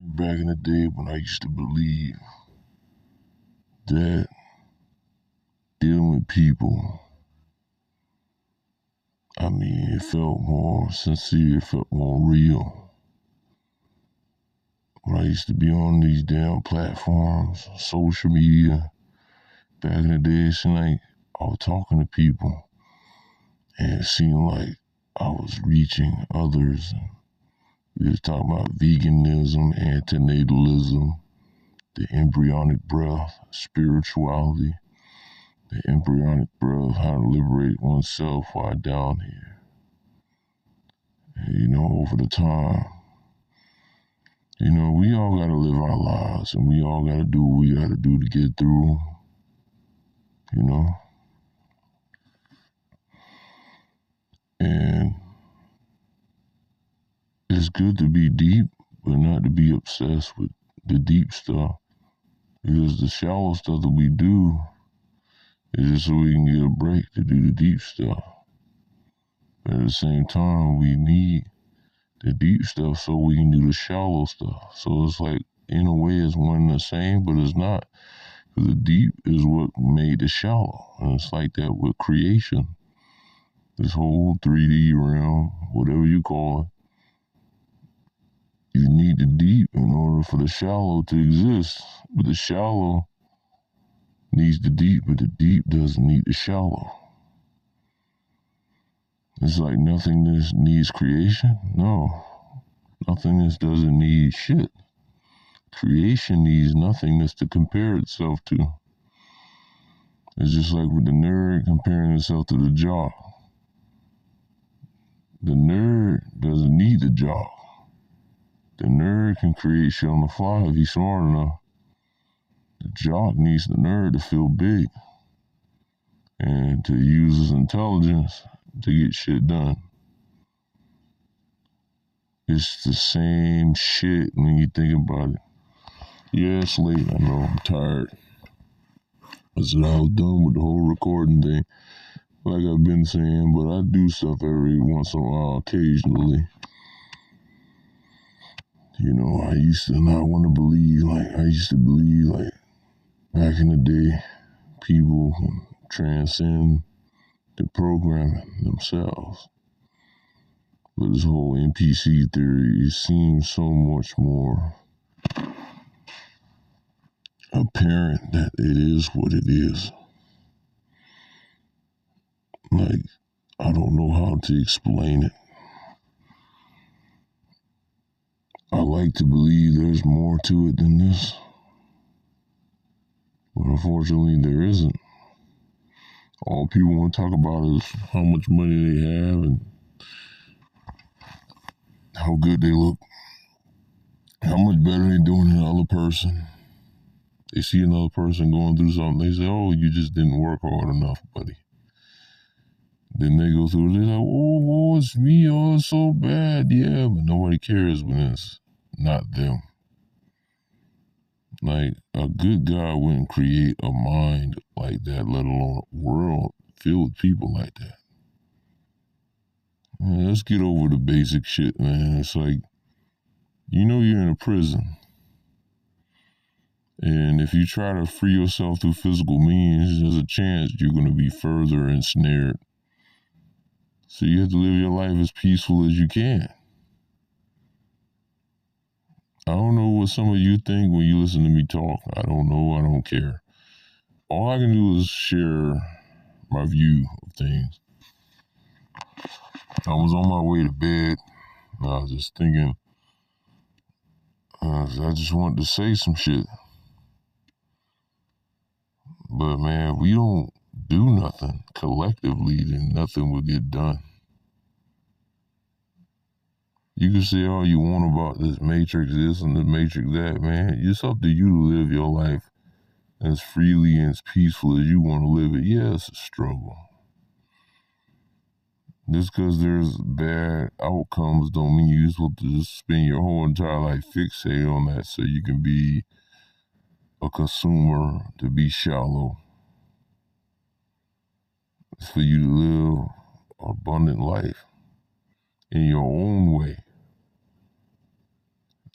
Back in the day when I used to believe that dealing with people, it felt more sincere, it felt more real. When I used to be on these damn platforms, social media, back in the day, it seemed like I was talking to people and it seemed like I was reaching others. We was talking about veganism, antinatalism, the embryonic breath, spirituality, the embryonic breath, how to liberate oneself while down here. And, over the time, we all got to live our lives and we all got to do what we got to do to get through, you know. And it's good to be deep, but not to be obsessed with the deep stuff. Because the shallow stuff that we do is just so we can get a break to do the deep stuff. But at the same time, we need the deep stuff so we can do the shallow stuff. So it's like, in a way, it's one and the same, but it's not. Because the deep is what made the shallow. And it's like that with creation. This whole 3D realm, whatever you call it, you need the deep in order for the shallow to exist. But the shallow needs the deep, but the deep doesn't need the shallow. It's like nothingness needs creation. No, nothingness doesn't need shit. Creation needs nothingness to compare itself to. It's just like with the nerd comparing himself to the jock. The nerd doesn't need the jock. The nerd can create shit on the fly if he's smart enough. The jock needs the nerd to feel big and to use his intelligence to get shit done. It's the same shit when you think about it. Yeah, it's late. I know I'm tired. I said I was done with the whole recording thing, like I've been saying, but I do stuff every once in a while, occasionally. I used to not want to believe, back in the day, people can transcend the programming themselves. But this whole NPC theory, it seems so much more apparent that it is what it is. Like, I don't know how to explain it. I like to believe there's more to it than this. But unfortunately, there isn't. All people want to talk about is how much money they have and how good they look, how much better they doing than the other person. They see another person going through something, they say, oh, you just didn't work hard enough, buddy. Then they go through it, they're like, oh, it's me, oh, it's so bad, yeah, but nobody cares when it's not them. Like, a good guy wouldn't create a mind like that, let alone a world filled with people like that. Man, let's get over the basic shit, man. It's like, you're in a prison. And if you try to free yourself through physical means, there's a chance you're going to be further ensnared. So you have to live your life as peaceful as you can. I don't know what some of you think when you listen to me talk. I don't know. I don't care. All I can do is share my view of things. I was on my way to bed, and I was just thinking, I just wanted to say some shit. But man, we don't do nothing collectively, then nothing will get done. You can say all you want about this matrix this and the matrix that, man. It's up to you to live your life as freely and as peaceful as you want to live it. Yeah, it's a struggle. Just because there's bad outcomes don't mean you're supposed to just spend your whole entire life fixated on that so you can be a consumer, to be shallow. It's for you to live an abundant life in your own way.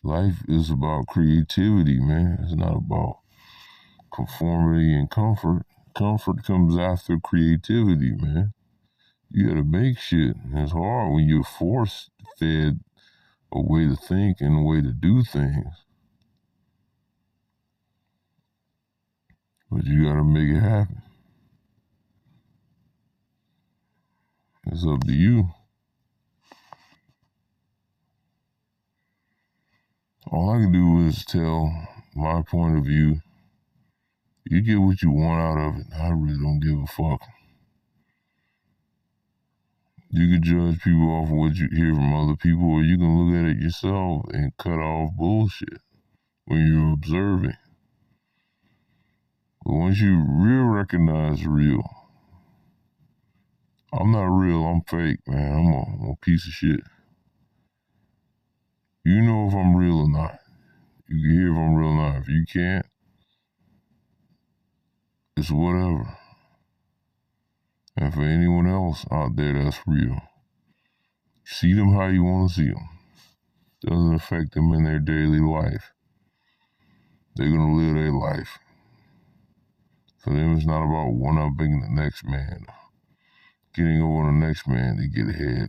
Life is about creativity, man. It's not about conformity and comfort. Comfort comes after creativity, man. You gotta make shit. And it's hard when you're force fed a way to think and a way to do things. But you gotta make it happen. It's up to you. All I can do is tell my point of view. You get what you want out of it. I really don't give a fuck. You can judge people off of what you hear from other people, or you can look at it yourself and cut off bullshit when you're observing. But once you recognize real, I'm not real, I'm fake, man. I'm a piece of shit. You know if I'm real or not. You can hear if I'm real or not. If you can't, it's whatever. And for anyone else out there that's real, see them how you want to see them. Doesn't affect them in their daily life. They're going to live their life. For them, it's not about one-upping the next man, getting over the next man to get ahead.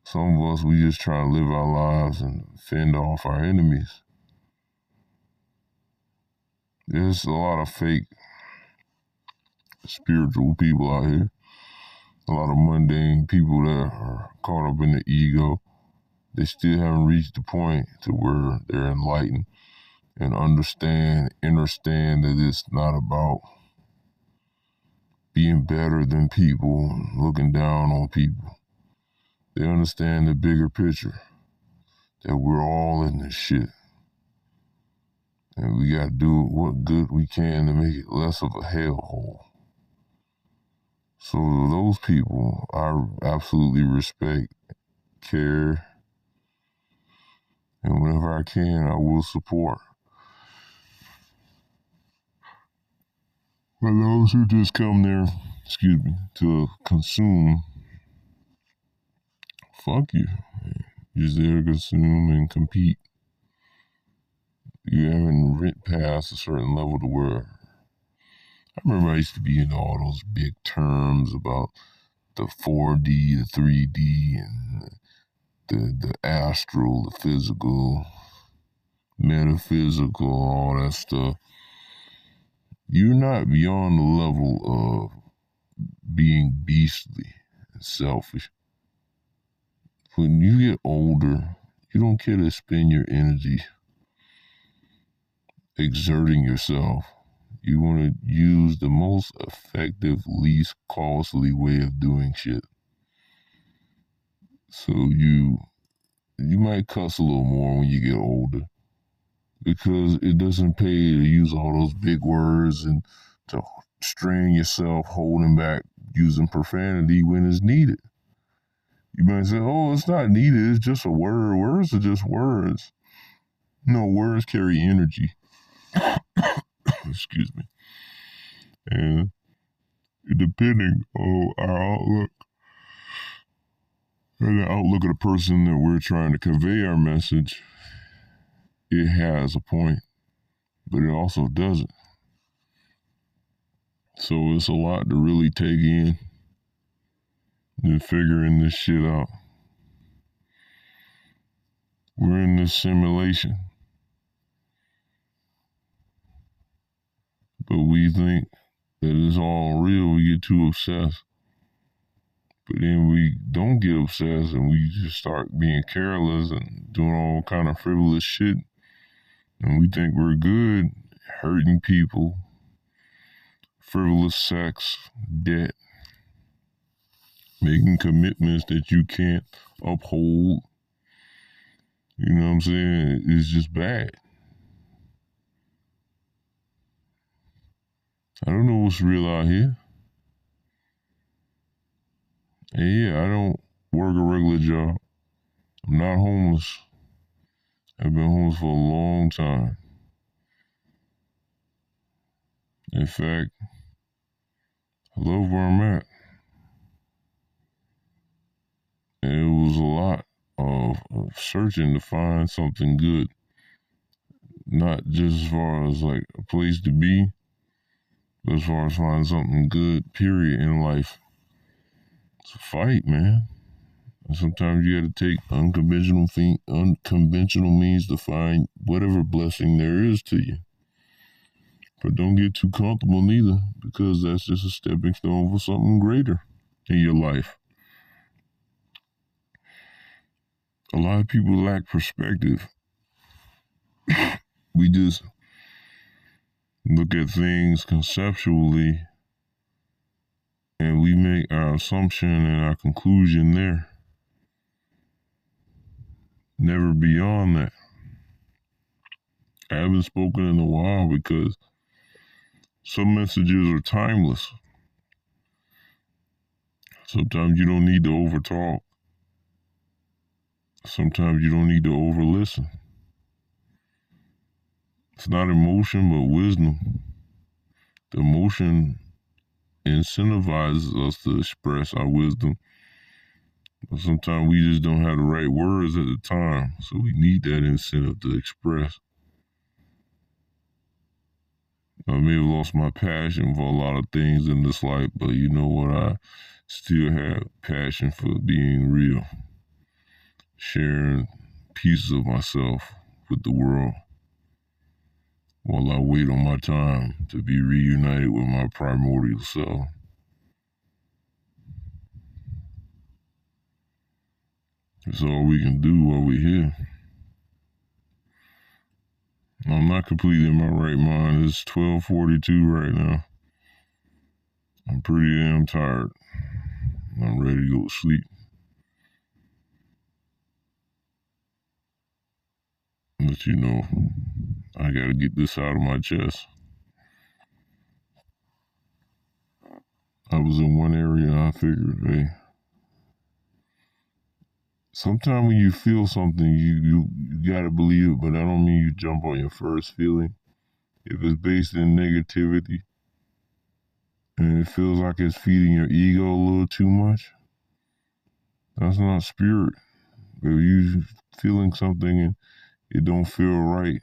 Some of us, we just try to live our lives and fend off our enemies. There's a lot of fake spiritual people out here. A lot of mundane people that are caught up in the ego. They still haven't reached the point to where they're enlightened and understand that it's not about being better than people and looking down on people. They understand the bigger picture, that we're all in this shit. And we gotta do what good we can to make it less of a hellhole. So those people, I absolutely respect, care, and whenever I can, I will support. For those who just come there, to consume, fuck you. You're just there to consume and compete. You haven't writ past a certain level to where I remember I used to be into all those big terms about the 4D, the 3D, and the astral, the physical, metaphysical, all that stuff. You're not beyond the level of being beastly and selfish. When you get older, you don't care to spend your energy exerting yourself. You want to use the most effective, least costly way of doing shit. So you might cuss a little more when you get older because it doesn't pay to use all those big words and to strain yourself holding back using profanity when it's needed. You might say, oh, it's not needed, it's just a word. Words are just words. No, words carry energy. Excuse me. And depending on our outlook and the outlook of the person that we're trying to convey our message, it has a point, but it also doesn't. So it's a lot to really take in and figuring this shit out. We're in this simulation, but we think that it's all real. We get too obsessed. But then we don't get obsessed and we just start being careless and doing all kind of frivolous shit. And we think we're good, hurting people, frivolous sex, debt, making commitments that you can't uphold. You know what I'm saying? It's just bad. I don't know what's real out here. And yeah, I don't work a regular job. I'm not homeless. I've been homeless for a long time. In fact, I love where I'm at. And it was a lot of searching to find something good, not just as far as like a place to be, but as far as finding something good, period, in life. It's a fight, man. And sometimes you got to take unconventional means to find whatever blessing there is to you. But don't get too comfortable neither, because that's just a stepping stone for something greater in your life. A lot of people lack perspective. We just look at things conceptually and we make our assumption and our conclusion there. Never beyond that. I haven't spoken in a while because some messages are timeless. Sometimes you don't need to overtalk. Sometimes you don't need to overlisten. It's not emotion, but wisdom. The emotion incentivizes us to express our wisdom. But sometimes we just don't have the right words at the time. So we need that incentive to express. I may have lost my passion for a lot of things in this life, but you know what? I still have passion for being real. Sharing pieces of myself with the world while I wait on my time to be reunited with my primordial self. It's all we can do while we're here. I'm not completely in my right mind. It's 12:42 right now. I'm pretty damn tired. I'm ready to go to sleep. But you know, I gotta get this out of my chest. I was in one area and I figured, hey, sometimes when you feel something, you gotta believe it, but that don't mean you jump on your first feeling. If it's based in negativity and it feels like it's feeding your ego a little too much, that's not spirit. If you feeling something and it don't feel right,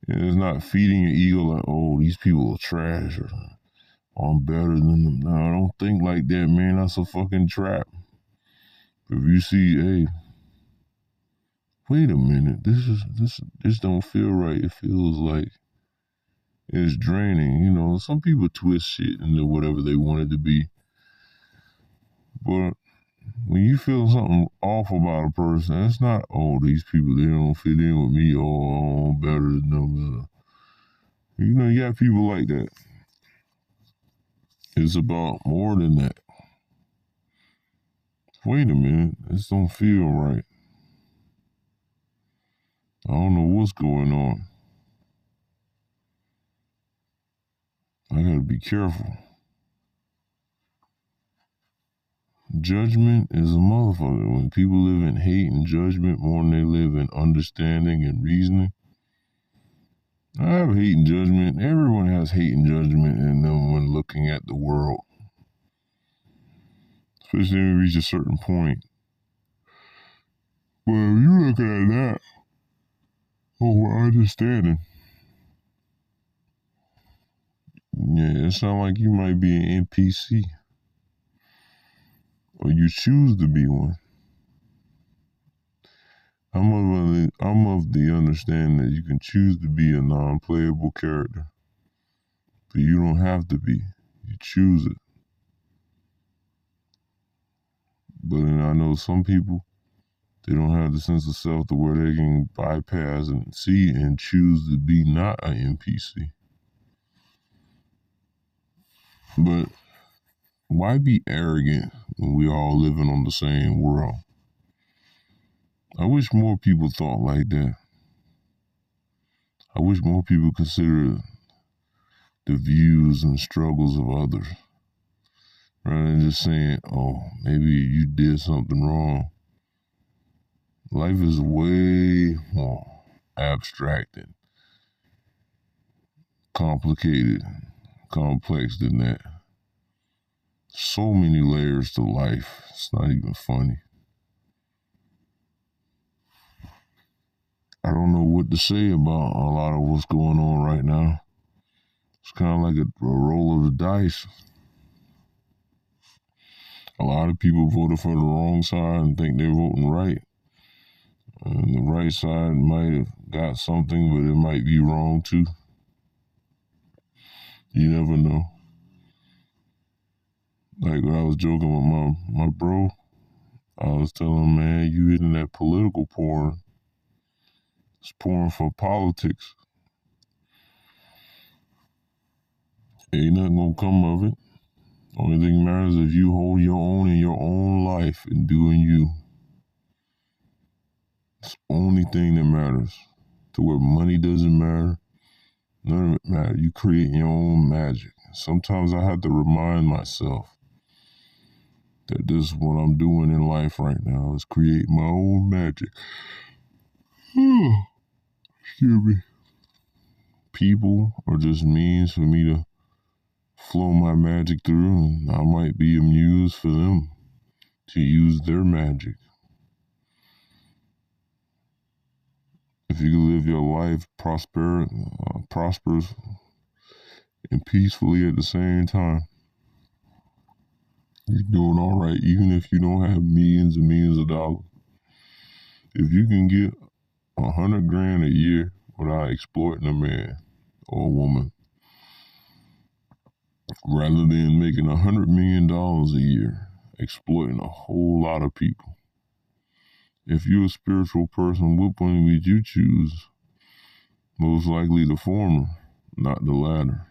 and it's not feeding your ego like, oh, these people are trash or I'm better than them. No, I don't think like that, man. That's a fucking trap. If you see, hey, wait a minute, this don't feel right. It feels like it's draining. You know, some people twist shit into whatever they want it to be. But when you feel something off about a person, it's not, oh, these people, they don't fit in with me, oh, I'm better than them. You know, you got people like that. It's about more than that. Wait a minute, this don't feel right. I don't know what's going on. I gotta be careful. Judgment is a motherfucker. When people live in hate and judgment more than they live in understanding and reasoning. I have hate and judgment. Everyone has hate and judgment in them when looking at the world. Especially when you reach a certain point. Well, if you looking at that, understanding. Yeah, it sounds like you might be an NPC. Or you choose to be one. I'm of the understanding that you can choose to be a non-playable character. But you don't have to be. You choose it. But then I know some people, they don't have the sense of self to where they can bypass and see and choose to be not an NPC. But why be arrogant when we all living on the same world? I wish more people thought like that. I wish more people considered the views and struggles of others. Rather than just saying, oh, maybe you did something wrong. Life is way more abstract and complicated, complex than that. So many layers to life. It's not even funny. I don't know what to say about a lot of what's going on right now. It's kind of like a roll of the dice. A lot of people voted for the wrong side and think they're voting right. And the right side might have got something, but it might be wrong too. You never know. Like when I was joking with my bro, I was telling him, man, you hitting that political porn. It's porn for politics. Ain't nothing gonna come of it. Only thing matters is if you hold your own in your own life and doing you. It's the only thing that matters. To where money doesn't matter. None of it matters. You create your own magic. Sometimes I have to remind myself that this is what I'm doing in life right now is create my own magic. Excuse me. People are just means for me to flow my magic through, and I might be a muse for them to use their magic. If you can live your life prosperous and peacefully at the same time, you're doing all right, even if you don't have millions and millions of dollars. If you can get $100,000 a year without exploiting a man or a woman, rather than making $100 million a year exploiting a whole lot of people. If you're a spiritual person, what one would you choose? Most likely the former, not the latter.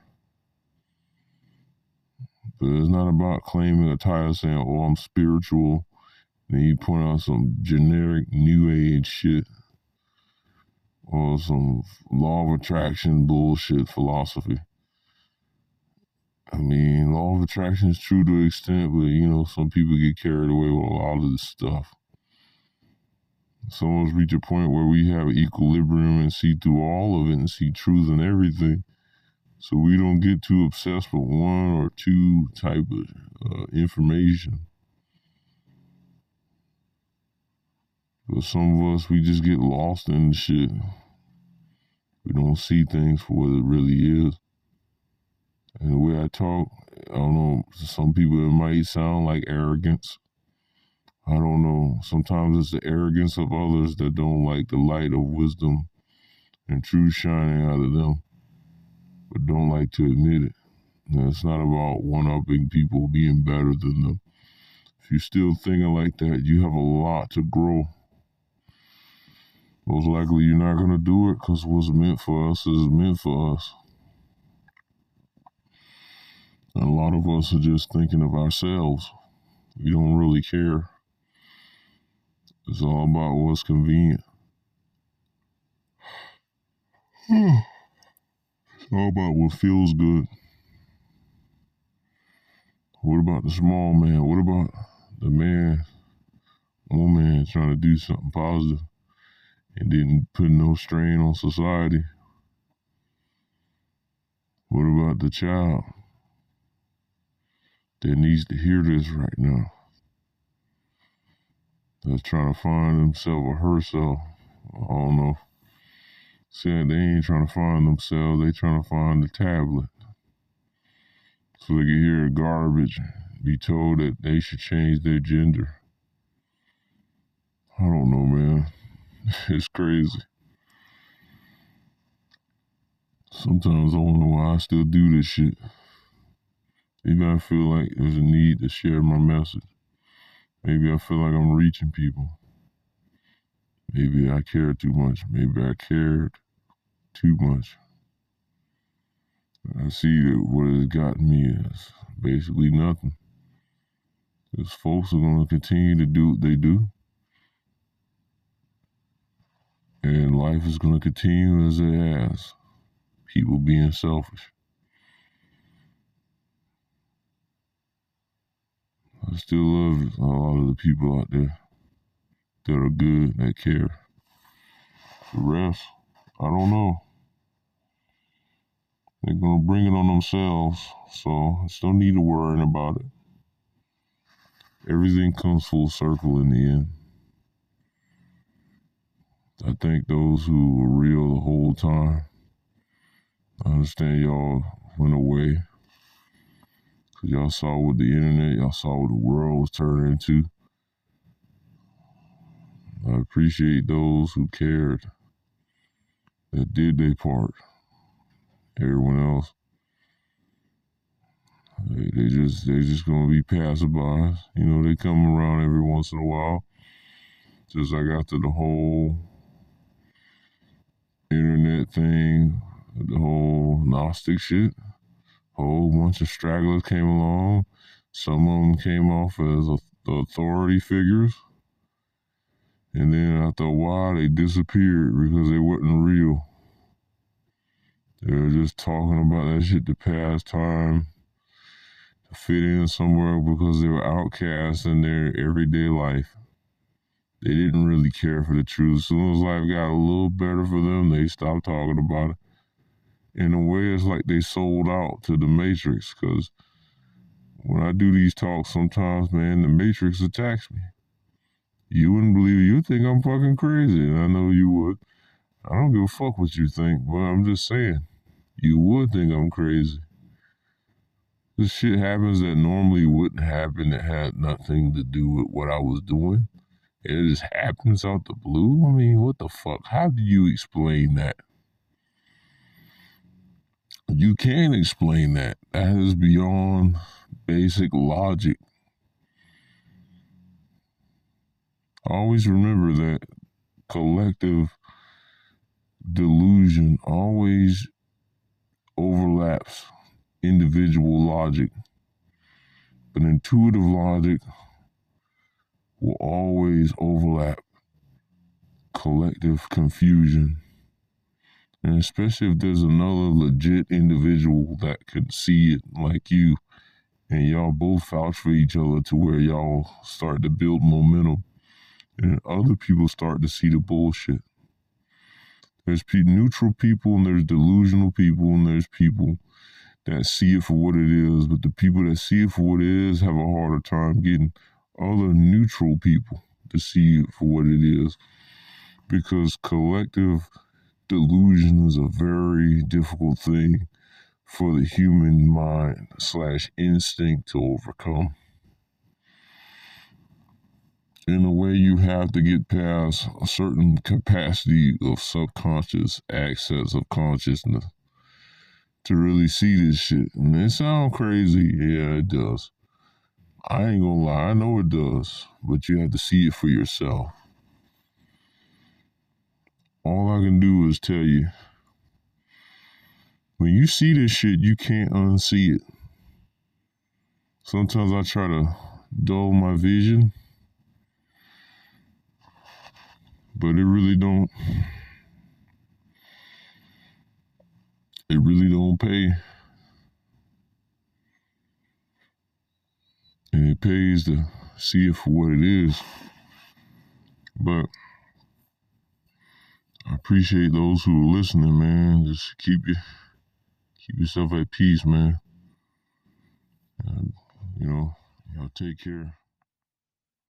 But it's not about claiming a title saying, oh, I'm spiritual. Then you point out some generic new age shit or some law of attraction bullshit philosophy. I mean, law of attraction is true to an extent, but some people get carried away with a lot of this stuff. Some of us reach a point where we have equilibrium and see through all of it and see truth in everything. So we don't get too obsessed with one or two type of information. But some of us, we just get lost in the shit. We don't see things for what it really is. And the way I talk, I don't know, to some people it might sound like arrogance. I don't know. Sometimes it's the arrogance of others that don't like the light of wisdom and truth shining out of them, but don't like to admit it. Now, it's not about one-upping people being better than them. If you're still thinking like that, you have a lot to grow. Most likely you're not going to do it because what's meant for us is meant for us. And a lot of us are just thinking of ourselves. We don't really care. It's all about what's convenient. It's all about what feels good. What about the small man? What about the man, woman trying to do something positive and didn't put no strain on society? What about the child that needs to hear this right now? That's trying to find himself or herself. I don't know. Saying they ain't trying to find themselves, they trying to find the tablet. So they can hear garbage, be told that they should change their gender. I don't know, man. It's crazy. Sometimes I wonder why I still do this shit. Maybe I feel like there's a need to share my message. Maybe I feel like I'm reaching people. Maybe I care too much. Maybe I cared too much. I see that what has gotten me is basically nothing. Because folks are going to continue to do what they do. And life is going to continue as it has. People being selfish. I still love a lot of the people out there that are good, that care. The rest, I don't know. They're going to bring it on themselves, so there's no need to worry about it. Everything comes full circle in the end. I thank those who were real the whole time. I understand y'all went away because y'all saw what the internet, y'all saw what the world was turning into. I appreciate those who cared, that did their part. Everyone else, they just gonna be passerbys. You know, they come around every once in a while. Just like after the whole internet thing, the whole Gnostic shit, a whole bunch of stragglers came along. Some of them came off as the authority figures. And then after a while, they disappeared because they wasn't real. They were just talking about that shit to pass time, to fit in somewhere because they were outcasts in their everyday life. They didn't really care for the truth. As soon as life got a little better for them, they stopped talking about it. In a way, it's like they sold out to the Matrix, because when I do these talks, sometimes, man, the Matrix attacks me. You wouldn't believe it. You think I'm fucking crazy, and I know you would. I don't give a fuck what you think, but I'm just saying, you would think I'm crazy. This shit happens that normally wouldn't happen, that had nothing to do with what I was doing. It just happens out the blue. I mean, what the fuck? How do you explain that? You can't explain that. That is beyond basic logic. Always remember that collective delusion always overlaps individual logic, but intuitive logic will always overlap collective confusion. And especially if there's another legit individual that can see it like you, and y'all both vouch for each other to where y'all start to build momentum, and other people start to see the bullshit. There's neutral people, and there's delusional people, and there's people that see it for what it is. But the people that see it for what it is have a harder time getting other neutral people to see it for what it is, because collective delusion is a very difficult thing for the human mind / instinct to overcome. In a way, you have to get past a certain capacity of subconscious access of consciousness to really see this shit. And it sounds crazy. Yeah, it does. I ain't gonna lie, I know it does, but you have to see it for yourself. All I can do is tell you, when you see this shit, you can't unsee it. Sometimes I try to dull my vision, but it really don't pay. And it pays to see it for what it is. But I appreciate those who are listening, man. Just keep yourself at peace, man. And, y'all take care.